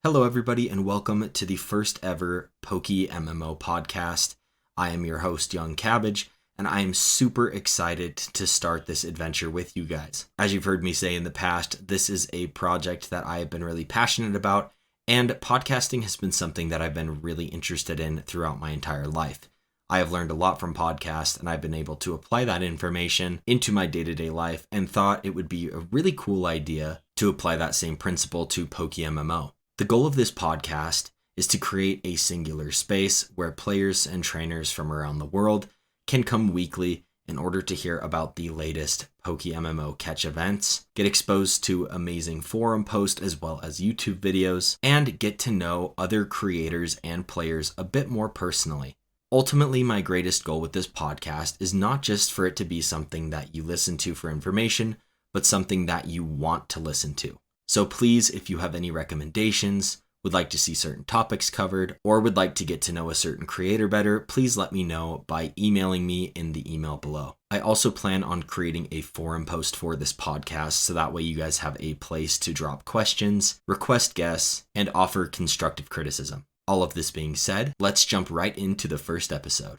Hello everybody and welcome to the first ever PokeMMO podcast. I am your host YoungCabbage and I am super excited to start this adventure with you guys. As you've heard me say in the past, this is a project that I have been really passionate about, and podcasting has been something that I've been really interested in throughout my entire life. I have learned a lot from podcasts and I've been able to apply that information into my day-to-day life and thought it would be a really cool idea to apply that same principle to PokeMMO. The goal of this podcast is to create a singular space where players and trainers from around the world can come weekly in order to hear about the latest PokeMMO catch events, get exposed to amazing forum posts as well as YouTube videos, and get to know other creators and players a bit more personally. Ultimately, my greatest goal with this podcast is not just for it to be something that you listen to for information, but something that you want to listen to. So please, if you have any recommendations, would like to see certain topics covered, or would like to get to know a certain creator better, please let me know by emailing me in the email below. I also plan on creating a forum post for this podcast, so that way you guys have a place to drop questions, request guests, and offer constructive criticism. All of this being said, let's jump right into the first episode.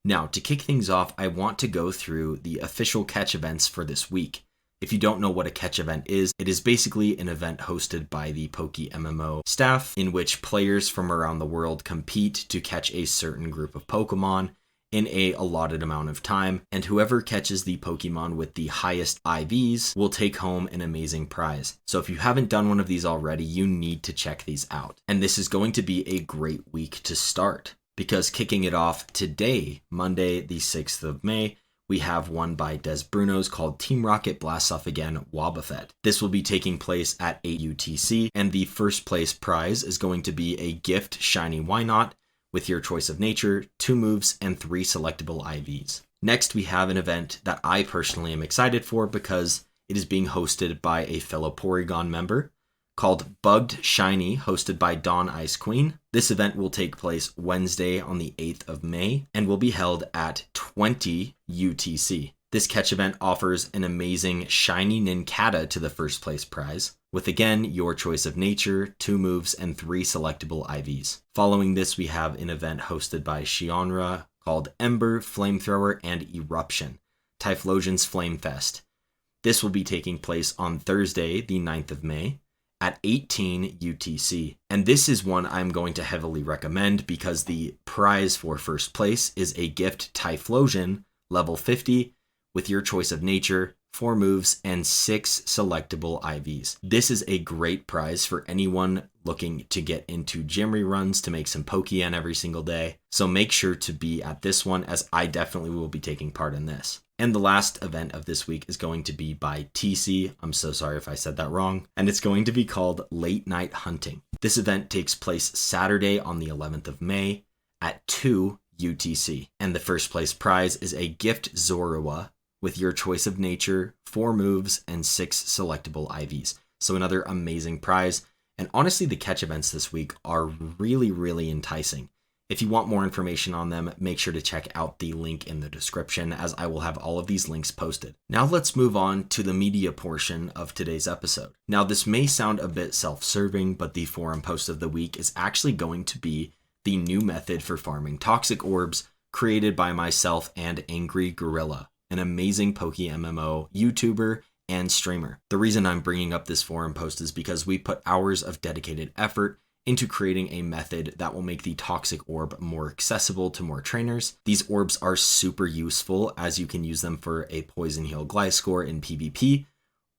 Now, to kick things off, I want to go through the official catch events for this week. If you don't know what a catch event is, it is basically an event hosted by the PokeMMO staff in which players from around the world compete to catch a certain group of Pokemon in a allotted amount of time, and whoever catches the Pokemon with the highest IVs will take home an amazing prize. So if you haven't done one of these already, you need to check these out. And this is going to be a great week to start, because kicking it off today, Monday, the 6th of May, we have one by Des Brunos called Team Rocket Blasts Off Again WOBBUFFETT. This will be taking place at 8 UTC, and the first place prize is going to be a gift Shiny Wynot with your choice of nature, 2 moves, and 3 selectable IVs. Next, we have an event that I personally am excited for because it is being hosted by a fellow Porygon member, called Bugged Shiny, hosted by Dawn Ice Queen. This event will take place Wednesday on the 8th of May and will be held at 20 UTC. This catch event offers an amazing Shiny Nincada to the first place prize, with again your choice of nature, 2 moves, and 3 selectable IVs. Following this, we have an event hosted by Shionra called Ember, Flamethrower, and ERUPTION, Typhlosion's Flame Fest. This will be taking place on Thursday, the 9th of May, at 18 UTC. And this is one I'm going to heavily recommend because the prize for first place is a gift Typhlosion, level 50, with your choice of nature, 4 moves, and 6 selectable IVs. This is a great prize for anyone looking to get into gym reruns to make some Pokémon every single day. So make sure to be at this one, as I definitely will be taking part in this. And the last event of this week is going to be by TC. I'm so sorry if I said that wrong. And it's going to be called Late Night Hunting. This event takes place Saturday on the 11th of May at 2 UTC. And the first place prize is a gift Zorua with your choice of nature, 4 moves, and 6 selectable IVs. So another amazing prize. And honestly, the catch events this week are really, really enticing. If you want more information on them, make sure to check out the link in the description, as I will have all of these links posted. Now let's move on to the media portion of today's episode. Now this may sound a bit self-serving, but the forum post of the week is actually going to be the new method for farming toxic orbs created by myself and Angry Gorilla, an amazing PokeMMO YouTuber and streamer. The reason I'm bringing up this forum post is because we put hours of dedicated effort into creating a method that will make the toxic orb more accessible to more trainers. These orbs are super useful, as you can use them for a Poison Heal Gliscor in PvP,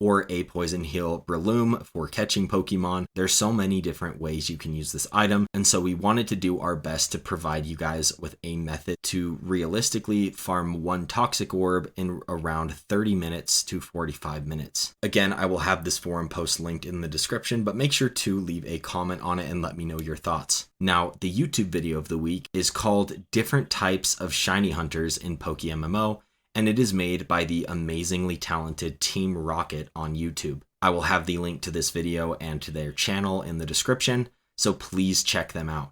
or a Poison Heal Breloom for catching Pokemon. There's so many different ways you can use this item, and so we wanted to do our best to provide you guys with a method to realistically farm 1 toxic orb in around 30 minutes to 45 minutes. Again, I will have this forum post linked in the description, but make sure to leave a comment on it and let me know your thoughts. Now, the YouTube video of the week is called Different Types of Shiny Hunters in PokeMMO, and it is made by the amazingly talented Team Rocket on YouTube. I will have the link to this video and to their channel in the description, so please check them out.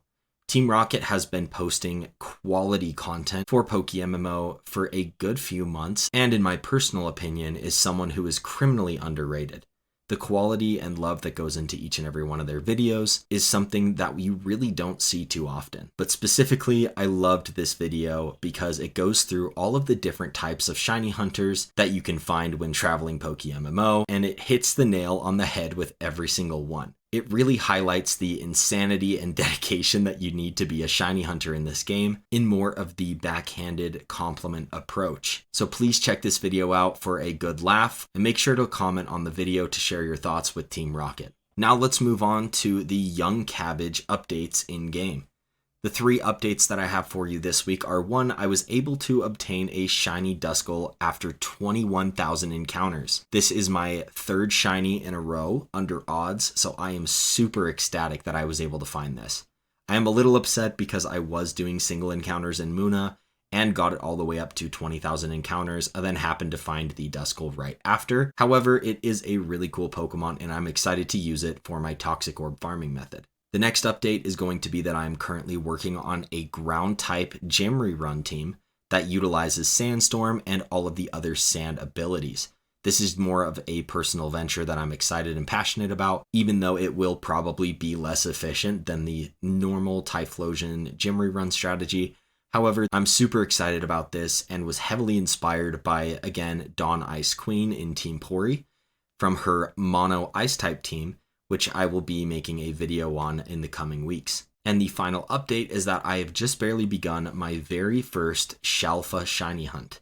Team Rocket has been posting quality content for PokeMMO for a good few months, and in my personal opinion, is someone who is criminally underrated. The quality and love that goes into each and every one of their videos is something that we really don't see too often. But specifically, I loved this video because it goes through all of the different types of shiny hunters that you can find when traveling PokeMMO, and it hits the nail on the head with every single one. It really highlights the insanity and dedication that you need to be a shiny hunter in this game in more of the backhanded compliment approach. So please check this video out for a good laugh and make sure to comment on the video to share your thoughts with Team Rocket. Now let's move on to the YoungCabbage updates in game. The 3 updates that I have for you this week are: 1, I was able to obtain a shiny Duskull after 21,000 encounters. This is my 3rd shiny in a row under odds, so I am super ecstatic that I was able to find this. I am a little upset because I was doing single encounters in Muna and got it all the way up to 20,000 encounters, and then happened to find the Duskull right after. However, it is a really cool Pokemon, and I'm excited to use it for my Toxic Orb farming method. The next update is going to be that I'm currently working on a ground type gym rerun team that utilizes Sandstorm and all of the other sand abilities. This is more of a personal venture that I'm excited and passionate about, even though it will probably be less efficient than the normal Typhlosion gym rerun strategy. However, I'm super excited about this and was heavily inspired by, again, Dawn Ice Queen in Team Pori from her mono ice type team, which I will be making a video on in the coming weeks. And the final update is that I have just barely begun my very first Shalfa shiny hunt.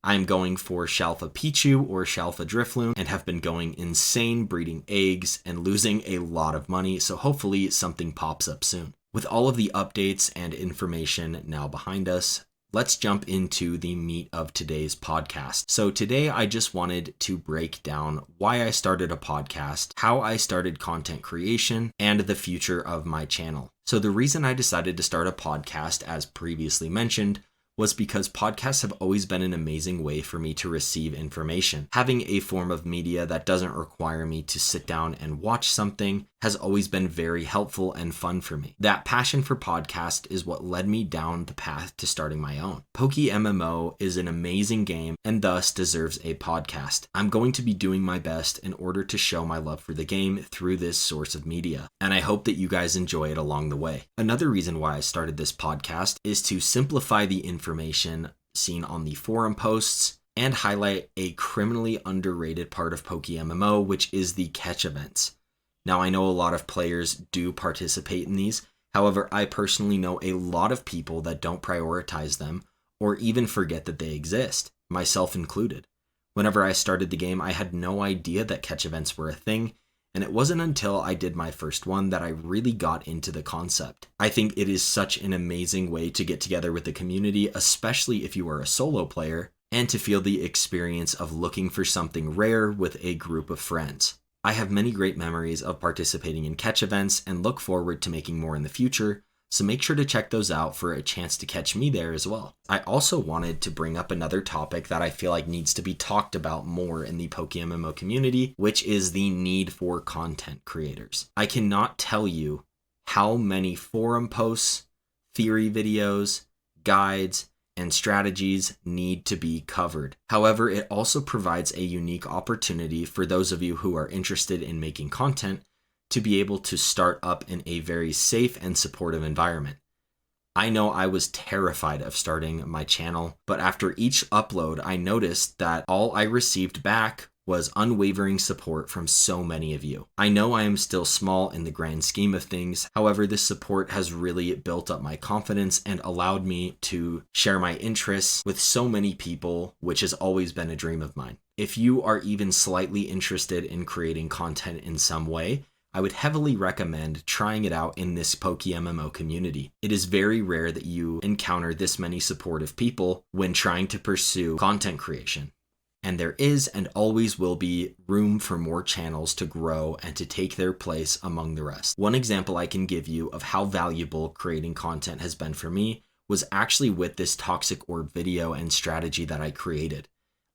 I'm going for Shalfa Pichu or Shalfa Drifloon and have been going insane breeding eggs and losing a lot of money, so hopefully something pops up soon. With all of the updates and information now behind us, let's jump into the meat of today's podcast. So today I just wanted to break down why I started a podcast, how I started content creation, and the future of my channel. So the reason I decided to start a podcast, as previously mentioned, was because podcasts have always been an amazing way for me to receive information. Having a form of media that doesn't require me to sit down and watch something has always been very helpful and fun for me. That passion for podcast is what led me down the path to starting my own. PokeMMO is an amazing game and thus deserves a podcast. I'm going to be doing my best in order to show my love for the game through this source of media, and I hope that you guys enjoy it along the way. Another reason why I started this podcast is to simplify the information seen on the forum posts and highlight a criminally underrated part of PokeMMO, which is the catch events. Now, I know a lot of players do participate in these. However, I personally know a lot of people that don't prioritize them or even forget that they exist, myself included. Whenever I started the game, I had no idea that catch events were a thing, and it wasn't until I did my first one that I really got into the concept. I think it is such an amazing way to get together with the community, especially if you are a solo player, and to feel the experience of looking for something rare with a group of friends. I have many great memories of participating in catch events and look forward to making more in the future, so make sure to check those out for a chance to catch me there as well. I also wanted to bring up another topic that I feel like needs to be talked about more in the PokeMMO community, which is the need for content creators. I cannot tell you how many forum posts, theory videos, guides, and strategies need to be covered. However, it also provides a unique opportunity for those of you who are interested in making content to be able to start up in a very safe and supportive environment. I know I was terrified of starting my channel, but after each upload, I noticed that all I received back was unwavering support from so many of you. I know I am still small in the grand scheme of things. However, this support has really built up my confidence and allowed me to share my interests with so many people, which has always been a dream of mine. If you are even slightly interested in creating content in some way, I would heavily recommend trying it out in this PokeMMO community. It is very rare that you encounter this many supportive people when trying to pursue content creation. And there is and always will be room for more channels to grow and to take their place among the rest. One example I can give you of how valuable creating content has been for me was actually with this Toxic Orb video and strategy that I created.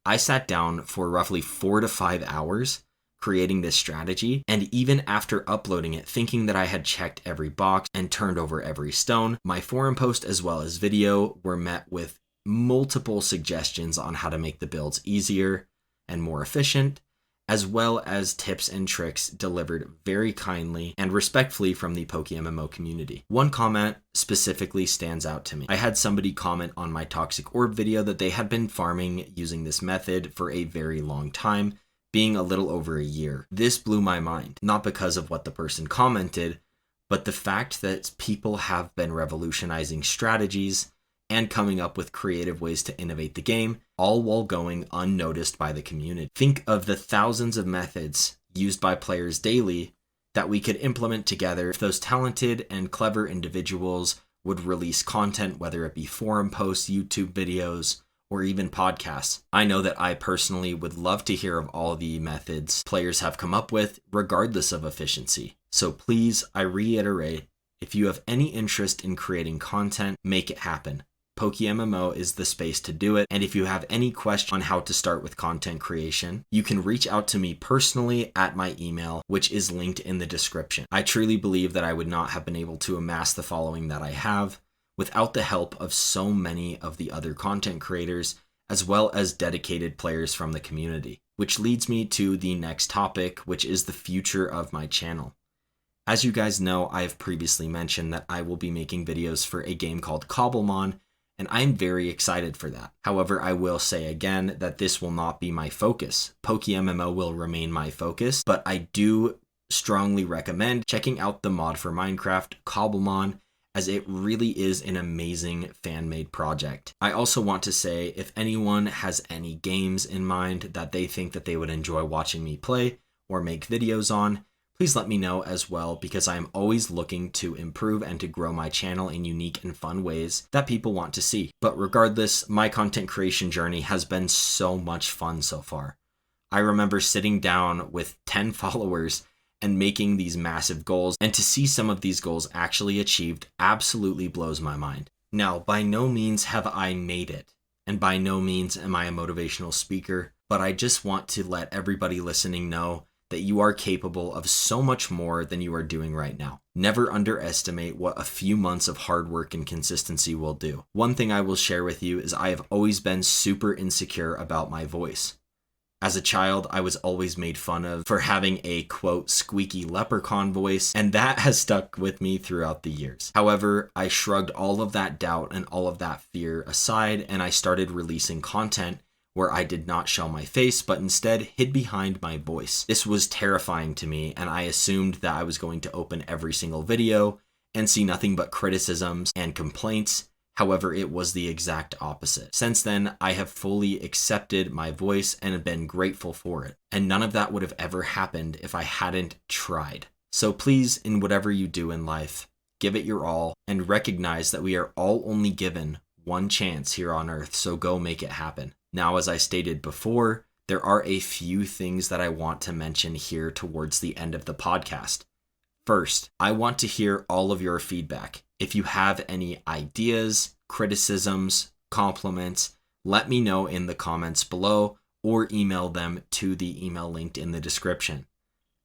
I sat down for roughly 4 to 5 hours creating this strategy, and even after uploading it, thinking that I had checked every box and turned over every stone, my forum post as well as video were met with multiple suggestions on how to make the builds easier and more efficient, as well as tips and tricks delivered very kindly and respectfully from the PokeMMO community. One comment specifically stands out to me. I had somebody comment on my Toxic Orb video that they had been farming using this method for a very long time, being a little over a year. This blew my mind, not because of what the person commented, but the fact that people have been revolutionizing strategies and coming up with creative ways to innovate the game, all while going unnoticed by the community. Think of the thousands of methods used by players daily that we could implement together if those talented and clever individuals would release content, whether it be forum posts, YouTube videos, or even podcasts. I know that I personally would love to hear of all the methods players have come up with, regardless of efficiency. So please, I reiterate, if you have any interest in creating content, make it happen. PokeMMO is the space to do it, and if you have any question on how to start with content creation, you can reach out to me personally at my email, which is linked in the description. I truly believe that I would not have been able to amass the following that I have without the help of so many of the other content creators, as well as dedicated players from the community. Which leads me to the next topic, which is the future of my channel. As you guys know, I have previously mentioned that I will be making videos for a game called Cobblemon, and I'm very excited for that. However, I will say again that this will not be my focus. PokeMMO will remain my focus, but I do strongly recommend checking out the mod for Minecraft, Cobblemon, as it really is an amazing fan-made project. I also want to say, if anyone has any games in mind that they think that they would enjoy watching me play or make videos on, please let me know as well, because I am always looking to improve and to grow my channel in unique and fun ways that people want to see. But regardless, my content creation journey has been so much fun so far. I remember sitting down with 10 followers and making these massive goals, and to see some of these goals actually achieved absolutely blows my mind. Now, by no means have I made it, and by no means am I a motivational speaker, but I just want to let everybody listening know that you are capable of so much more than you are doing right now. Never underestimate what a few months of hard work and consistency will do. One thing I will share with you is I have always been super insecure about my voice. As a child, I was always made fun of for having a, quote, squeaky leprechaun voice, and that has stuck with me throughout the years. However, I shrugged all of that doubt and all of that fear aside, and I started releasing content where I did not show my face, but instead hid behind my voice. This was terrifying to me, and I assumed that I was going to open every single video and see nothing but criticisms and complaints. However, it was the exact opposite. Since then, I have fully accepted my voice and have been grateful for it. And none of that would have ever happened if I hadn't tried. So please, in whatever you do in life, give it your all and recognize that we are all only given one chance here on Earth, so go make it happen. Now, as I stated before, there are a few things that I want to mention here towards the end of the podcast. First, I want to hear all of your feedback. If you have any ideas, criticisms, compliments, let me know in the comments below or email them to the email linked in the description.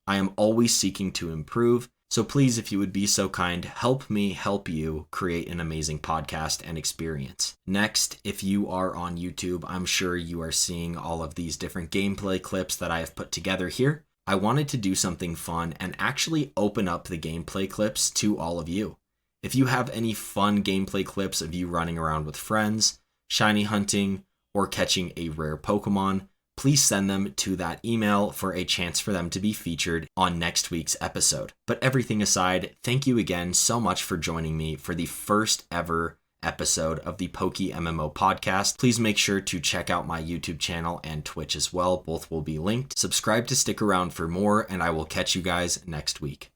I am always seeking to improve, so please, if you would be so kind, help me help you create an amazing podcast and experience. Next, if you are on YouTube, I'm sure you are seeing all of these different gameplay clips that I have put together here. I wanted to do something fun and actually open up the gameplay clips to all of you. If you have any fun gameplay clips of you running around with friends, shiny hunting, or catching a rare Pokemon, please send them to that email for a chance for them to be featured on next week's episode. But everything aside, thank you again so much for joining me for the first ever episode of the PokeMMO podcast. Please make sure to check out my YouTube channel and Twitch as well. Both will be linked. Subscribe to stick around for more, and I will catch you guys next week.